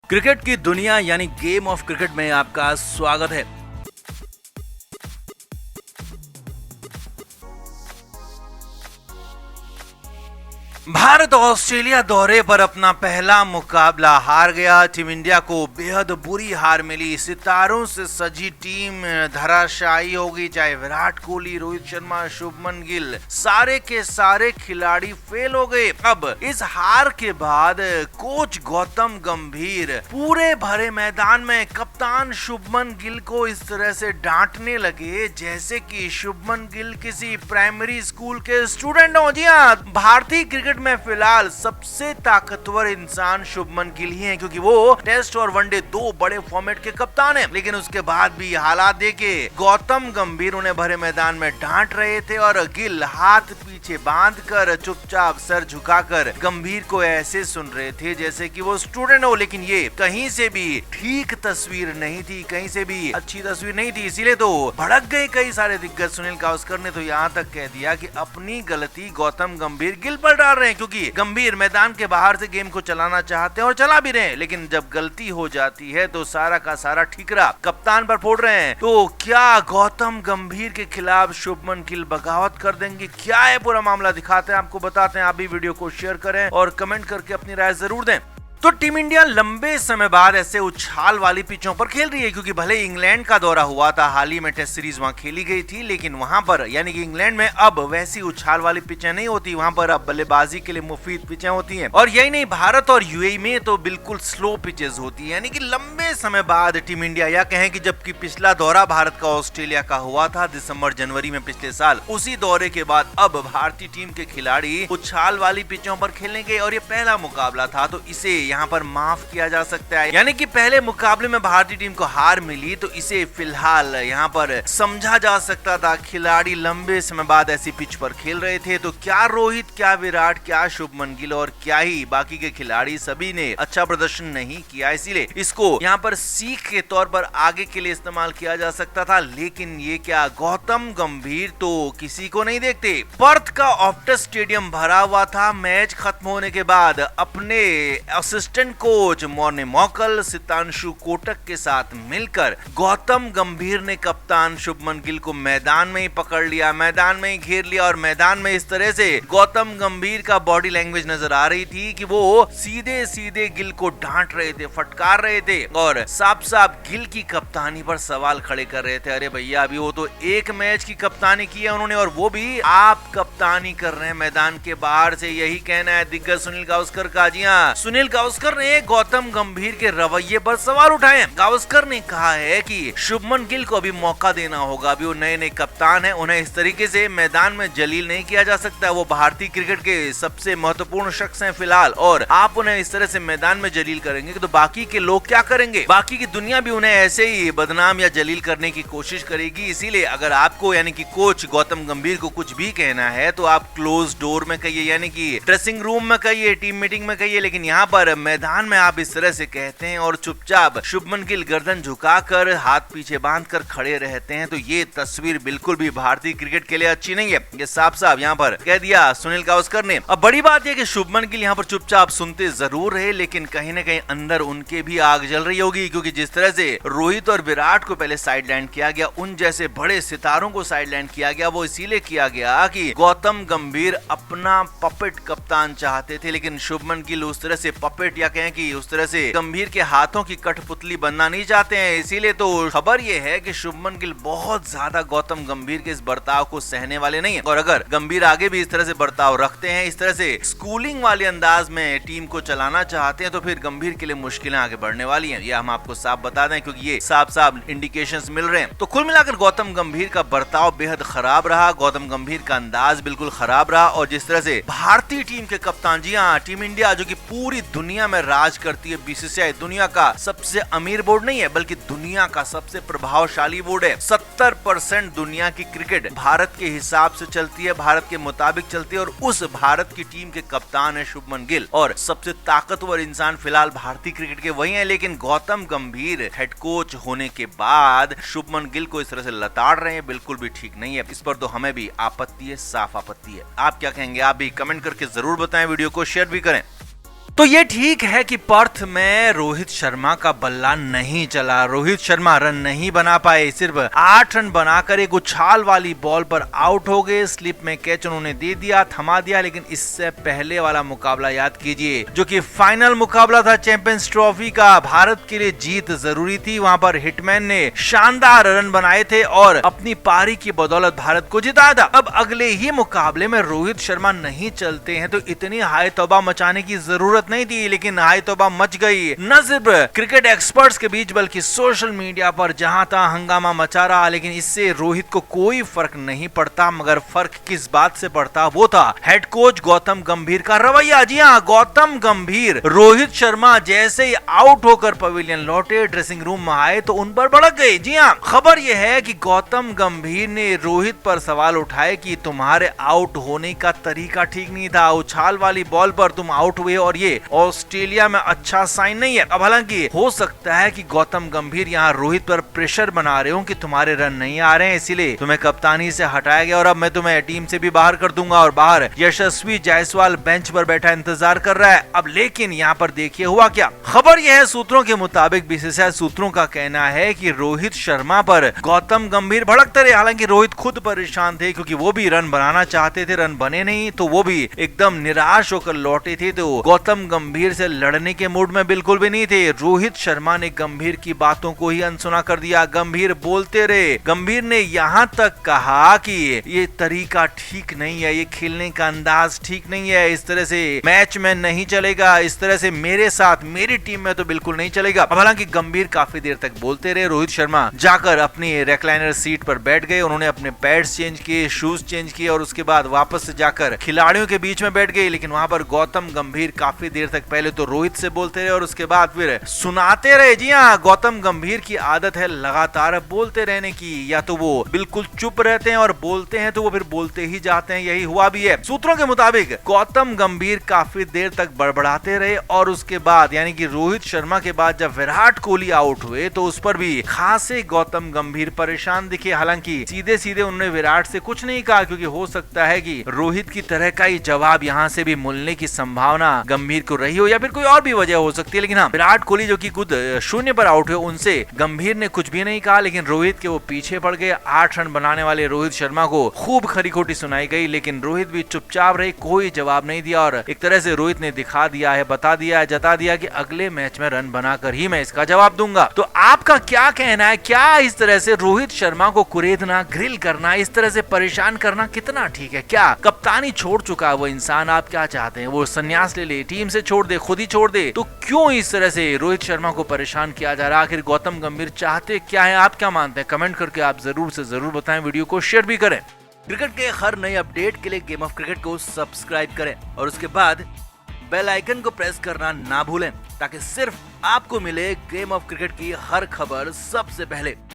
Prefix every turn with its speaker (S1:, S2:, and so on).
S1: Cricket की दुनिया यानी गेम ऑफ क्रिकेट में आपका स्वागत है। भारत ऑस्ट्रेलिया दौरे पर अपना पहला मुकाबला हार गया। टीम इंडिया को बेहद बुरी हार मिली। सितारों से सजी टीम धराशायी होगी, चाहे विराट कोहली, रोहित शर्मा, शुभमन गिल, सारे के सारे खिलाड़ी फेल हो गए। अब इस हार के बाद कोच गौतम गंभीर पूरे भरे मैदान में कप्तान शुभमन गिल को इस तरह से डांटने लगे जैसे कि शुभमन गिल किसी प्राइमरी स्कूल के स्टूडेंट हो। जी हाँ, भारतीय क्रिकेट में फिलहाल सबसे ताकतवर इंसान शुभमन गिल ही है, क्योंकि वो टेस्ट और वनडे दो बड़े फॉर्मेट के कप्तान हैं। लेकिन उसके बाद भी हालात देखे गौतम गंभीर उन्हें भरे मैदान में डांट रहे थे और गिल हाथ पीछे बांधकर चुपचाप सर झुकाकर गंभीर को ऐसे सुन रहे थे जैसे कि वो स्टूडेंट हो। लेकिन ये कहीं से भी ठीक तस्वीर नहीं थी, कहीं से भी अच्छी तस्वीर नहीं थी। इसीलिए तो भड़क गए कई सारे दिग्गज। सुनील गावस्कर ने तो यहाँ तक कह दिया कि अपनी गलती गौतम गंभीर गिल पर डाल रहे हैं, क्योंकि गंभीर मैदान के बाहर से गेम को चलाना चाहते हैं और चला भी रहे हैं। लेकिन जब गलती हो जाती है तो सारा का सारा ठीकरा कप्तान पर फोड़ रहे हैं। तो क्या गौतम गंभीर के खिलाफ शुभमन गिल बगावत कर देंगे? क्या है पूरा मामला, दिखाते हैं, आपको बताते हैं। आप भी वीडियो को शेयर करें और कमेंट करके अपनी राय जरूर दें। तो टीम इंडिया लंबे समय बाद ऐसे उछाल वाली पिचों पर खेल रही है, क्योंकि भले इंग्लैंड का दौरा हुआ था, हाल ही में टेस्ट सीरीज वहां खेली गई थी, लेकिन वहां पर यानी कि इंग्लैंड में अब वैसी उछाल वाली पिचें नहीं होती। वहां पर अब बल्लेबाजी के लिए मुफीद पिचें होती हैं। और यही नहीं, भारत और यूएई में तो बिल्कुल स्लो पिचेस होती है। यानी कि लंबे समय बाद टीम इंडिया, या कहें कि जबकि पिछला दौरा भारत का ऑस्ट्रेलिया का हुआ था दिसंबर जनवरी में पिछले साल, उसी दौरे के बाद अब भारतीय टीम के खिलाड़ी उछाल वाली पिचों पर खेलने गए और ये पहला मुकाबला था, तो इसे यहाँ पर माफ किया जा सकता है। यानी कि पहले मुकाबले में भारतीय टीम को हार मिली तो इसे फिलहाल यहाँ पर समझा जा सकता था। खिलाड़ी लंबे समय बाद ऐसी पिच पर खेल रहे थे, तो क्या रोहित, क्या विराट, क्या शुभमन गिल और क्या ही बाकी के खिलाड़ी सभी ने अच्छा प्रदर्शन नहीं किया। इसीलिए इसको यहाँ पर सीख के तौर पर आगे के लिए इस्तेमाल किया जा सकता था। लेकिन ये क्या, गौतम गंभीर तो किसी को नहीं देखते। पर्थ का ऑप्टस स्टेडियम भरा हुआ था। मैच खत्म होने के बाद अपने assistant coach Morne मॉकल, Sitanshu Kotak के साथ मिलकर गौतम गंभीर ने कप्तान शुभमन गिल को मैदान में ही पकड़ लिया, मैदान में ही घेर लिया। और मैदान में इस तरह से गौतम गंभीर का बॉडी लैंग्वेज नजर आ रही थी कि वो सीधे सीधे गिल को डांट रहे थे, फटकार रहे थे और साफ साफ गिल की कप्तानी पर सवाल खड़े कर रहे थे। अरे भैया, अभी वो तो एक मैच की कप्तानी की है उन्होंने, और वो भी आप कप्तानी कर रहे हैं मैदान के बाहर से। यही कहना है दिग्गज सुनील गावस्कर का। जी हाँ, सुनील गावस्कर ने गौतम गंभीर के रवैये पर सवाल उठाए। गावस्कर ने कहा है कि शुभमन गिल को अभी मौका देना होगा, अभी वो नए नए कप्तान हैं, उन्हें इस तरीके से मैदान में जलील नहीं किया जा सकता। वो भारतीय क्रिकेट के सबसे महत्वपूर्ण शख्स हैं फिलहाल, और आप उन्हें इस तरह से मैदान में जलील करेंगे तो बाकी के लोग क्या करेंगे? बाकी की दुनिया भी उन्हें ऐसे ही बदनाम या जलील करने की कोशिश करेगी। इसीलिए अगर आपको यानी कि कोच गौतम गंभीर को कुछ भी कहना है तो आप क्लोज डोर में कहिए, यानी कि ड्रेसिंग रूम में कहिए, टीम मीटिंग में कहिए। लेकिन यहाँ पर मैदान में आप इस तरह से कहते हैं और चुपचाप शुभमन गिल गर्दन झुकाकर हाथ पीछे बांधकर खड़े रहते हैं, तो ये तस्वीर बिल्कुल भी भारतीय क्रिकेट के लिए अच्छी नहीं है। ये साफ साफ यहाँ पर कह दिया सुनील गावस्कर ने। अब बड़ी बात यह कि शुभमन गिल यहाँ पर चुपचाप सुनते जरूर रहे, लेकिन कहीं ना कहीं अंदर उनके भी आग जल रही होगी, क्योंकि जिस तरह से रोहित और विराट को पहले साइडलाइन किया गया, उन जैसे बड़े सितारों को साइडलाइन किया गया, वो इसीलिए किया गया कि गौतम गंभीर अपना पपेट कप्तान चाहते थे। लेकिन शुभमन गिल उस तरह से पपेट, या कहें कि उस तरह से गंभीर के हाथों की कठपुतली बनना नहीं चाहते हैं। इसीलिए तो खबर यह है कि शुभमन गिल बहुत ज्यादा गौतम गंभीर के इस बर्ताव को सहने वाले नहीं है। और अगर गंभीर आगे भी इस तरह से बर्ताव रखते हैं, इस तरह से स्कूलिंग वाले अंदाज में टीम को चलाना चाहते हैं, तो फिर गंभीर के लिए मुश्किलें आगे बढ़ने वाली हैं। ये हम आपको साफ बता दें, क्योंकि ये साफ साफ इंडिकेशंस मिल रहे हैं। तो कुल मिलाकर गौतम गंभीर का बर्ताव बेहद खराब रहा, गौतम गंभीर का अंदाज बिल्कुल खराब रहा। और जिस तरह से भारतीय टीम के कप्तान, जी हाँ, टीम इंडिया जो कि पूरी दुनिया में राज करती है, बीसीसीआई दुनिया का सबसे अमीर बोर्ड नहीं है बल्कि दुनिया का सबसे प्रभावशाली बोर्ड है। 70% दुनिया की क्रिकेट भारत के हिसाब से चलती है, भारत के मुताबिक चलती है, और उस भारत की टीम के कप्तान है शुभमन गिल। और सबसे ताकतवर इंसान फिलहाल भारतीय क्रिकेट के वही है। लेकिन गौतम गंभीर हेड कोच होने के बाद शुभमन गिल को इस तरह से लताड़ रहे हैं, बिल्कुल भी ठीक नहीं है। इस पर तो हमें भी आपत्ति है, साफ आपत्ति है। आप क्या कहेंगे? आप भी कमेंट करके जरूर बताएं, वीडियो को शेयर भी करें। तो ये ठीक है कि पर्थ में रोहित शर्मा का बल्ला नहीं चला, रोहित शर्मा रन नहीं बना पाए, सिर्फ 8 रन बनाकर एक उछाल वाली बॉल पर आउट हो गए। स्लिप में कैच उन्होंने दे दिया, थमा दिया। लेकिन इससे पहले वाला मुकाबला याद कीजिए, जो कि फाइनल मुकाबला था चैंपियंस ट्रॉफी का। भारत के लिए जीत जरूरी थी, वहां पर हिटमैन ने शानदार रन बनाए थे और अपनी पारी की बदौलत भारत को जिताया था। अब अगले ही मुकाबले में रोहित शर्मा नहीं चलते हैं तो इतनी हाय तौबा मचाने की जरूरत नहीं थी, लेकिन हाय तौबा मच गई। न सिर्फ क्रिकेट एक्सपर्ट्स के बीच बल्कि सोशल मीडिया पर जहां तहां हंगामा मचा रहा। लेकिन इससे रोहित को कोई फर्क नहीं पड़ता, मगर फर्क किस बात से पड़ता वो था हेड कोच गौतम गंभीर का रवैया। जी हाँ, गौतम गंभीर रोहित शर्मा जैसे ही आउट होकर पवेलियन लौटे, ड्रेसिंग रूम में आए तो उन पर भड़क गए। जी हाँ, खबर यह है कि गौतम गंभीर ने रोहित पर सवाल उठाए कि तुम्हारे आउट होने का तरीका ठीक नहीं था, उछाल वाली बॉल पर तुम आउट हुए और ये ऑस्ट्रेलिया में अच्छा साइन नहीं है। अब हालांकि हो सकता है कि गौतम गंभीर यहाँ रोहित पर प्रेशर बना रहे हो कि तुम्हारे रन नहीं आ रहे हैं, इसीलिए तुम्हें कप्तानी से हटाया गया और अब मैं तुम्हें टीम से भी बाहर कर दूंगा। और बाहर यशस्वी जायसवाल बेंच पर बैठा इंतजार कर रहा है। अब लेकिन यहाँ पर देखिए हुआ क्या। खबर यह है, सूत्रों के मुताबिक, बीसीसीआई सूत्रों का कहना है कि रोहित शर्मा पर गौतम गंभीर भड़कते रहे। हालांकि रोहित खुद परेशान थे क्योंकि वो भी रन बनाना चाहते थे, रन बने नहीं तो वो भी एकदम निराश होकर लौटे थे। तो गौतम गंभीर से लड़ने के मूड में बिल्कुल भी नहीं थे। रोहित शर्मा ने गंभीर की बातों को ही अनसुना कर दिया। गंभीर बोलते रहे। गंभीर ने यहाँ तक कहा कि ये तरीका ठीक नहीं है, ये खेलने का अंदाज ठीक नहीं है, इस तरह से मैच में नहीं चलेगा, इस तरह से मेरे साथ मेरी टीम में तो बिल्कुल नहीं चलेगा। अब हालांकि गंभीर काफी देर तक बोलते रहे। रोहित शर्मा जाकर अपनी रेक्लाइनर सीट पर बैठ गए। उन्होंने अपने पैड्स चेंज किए, शूज चेंज किए और उसके बाद वापस से जाकर खिलाड़ियों के बीच में बैठ गए। लेकिन वहां पर गौतम गंभीर काफी देर तक पहले तो रोहित से बोलते रहे और उसके बाद फिर सुनाते रहे। जी हाँ, गौतम गंभीर की आदत है लगातार बोलते रहने की। या तो वो बिल्कुल चुप रहते हैं और बोलते हैं तो वो फिर बोलते ही जाते हैं, यही हुआ भी है। सूत्रों के मुताबिक गौतम गंभीर काफी देर तक बड़बड़ाते रहे और उसके बाद यानी कि रोहित शर्मा के बाद जब विराट कोहली आउट हुए तो उस पर भी खासे गौतम गंभीर परेशान दिखे। हालांकि सीधे सीधे उन्होंने विराट से कुछ नहीं कहा क्योंकि हो सकता है कि रोहित की तरह का ही जवाब यहाँ से भी मिलने की संभावना गंभीर को रही हो या फिर कोई और भी वजह हो सकती है। लेकिन हाँ, विराट कोहली जो कि खुद शून्य पर आउट हुए, उनसे गंभीर ने कुछ भी नहीं कहा। लेकिन रोहित के वो पीछे पड़ गए। 8 रन बनाने वाले रोहित शर्मा को खूब खरी खोटी सुनाई गई, लेकिन रोहित भी चुपचाप रहे, कोई जवाब नहीं दिया। और एक तरह से रोहित ने दिखा दिया है, बता दिया है, जता दिया कि अगले मैच में रन बनाकर ही मैं इसका जवाब दूंगा। तो आपका क्या कहना है? क्या इस तरह से रोहित शर्मा को कुरेदना, ग्रिल करना, इस तरह से परेशान करना कितना ठीक है? क्या कप्तानी छोड़ चुका है वो इंसान? आप क्या चाहते हैं? वो संन्यास ले ले, टीम से छोड़ दे, खुद ही छोड़ दे? तो क्यों इस तरह से रोहित शर्मा को परेशान किया जा रहा है? आखिर गौतम गंभीर चाहते क्या है? आप क्या मानते हैं? कमेंट करके आप जरूर से जरूर बताएं, वीडियो को शेयर भी करें। क्रिकेट के हर नए अपडेट के लिए गेम ऑफ क्रिकेट को सब्सक्राइब करें और उसके बाद बेल आइकन को प्रेस करना ना भूलें ताकि सिर्फ आपको मिले गेम ऑफ क्रिकेट की हर खबर सबसे पहले।